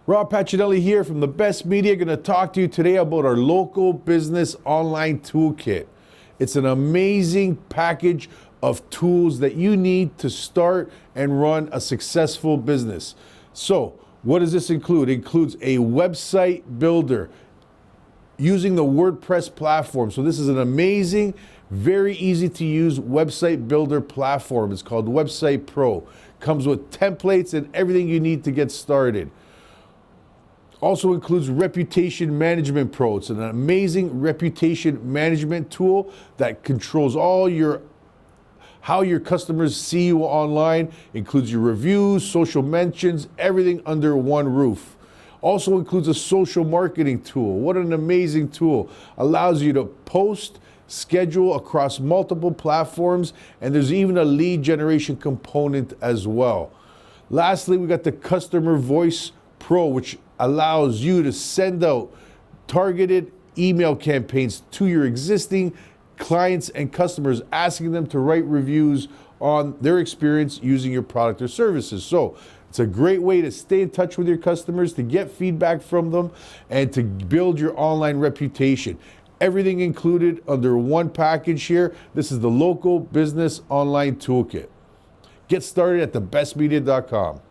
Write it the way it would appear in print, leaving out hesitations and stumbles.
Rob Pacinelli here from The Best Media. Going to talk to you today about our local business online toolkit. It's an amazing package of tools that you need to start and run a successful business. So, what does this include? It includes a website builder using the WordPress platform. So this is an amazing, very easy to use website builder platform. It's called Website Pro. Comes with templates and everything you need to get started. Also includes Reputation Management Pro. It's an amazing reputation management tool that controls how your customers see you online. Includes your reviews, social mentions, everything under one roof. Also includes a social marketing tool. What an amazing tool. Allows you to post, schedule across multiple platforms, and there's even a lead generation component as well. Lastly, we got the Customer Voice Pro, which allows you to send out targeted email campaigns to your existing clients and customers, asking them to write reviews on their experience using your product or services. So it's a great way to stay in touch with your customers, to get feedback from them, and to build your online reputation. Everything included under one package here. This is the Local Business Online Toolkit. Get started at thebestmedia.com.